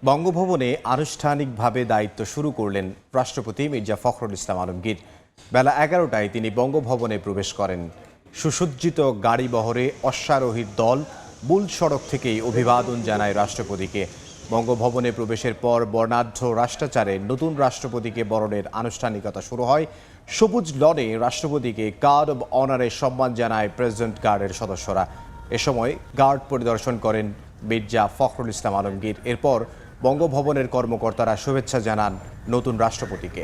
বঙ্গভবনে আনুষ্ঠানিকভাবে দায়িত্ব শুরু করলেন রাষ্ট্রপতি মির্জা ফখরুল ইসলাম আলমগীর। বেলা 11টায় তিনি বঙ্গভবনে প্রবেশ করেন। সুসজ্জিত গাড়িবহরে অশ্বারোহীর দল মূল সড়ক থেকেই অভিবাদন জানায় রাষ্ট্রপতিকে। বঙ্গভবনে প্রবেশের পর বর্ণাঢ্য রাষ্ট্রাচারে নতুন রাষ্ট্রপতিকে বরণের আনুষ্ঠানিকতা শুরু হয়। সবুজ লনে রাষ্ট্রপতিকে গার্ড অব অনারে সম্মান জানায় প্রেসিডেন্ট গার্ডের সদস্যরা। এ সময় গার্ড পরিদর্শন করেন মির্জা ফখরুল ইসলাম আলমগীর। এরপর বঙ্গভবনের কর্মকর্তারা শুভেচ্ছা জানান নতুন রাষ্ট্রপতিকে।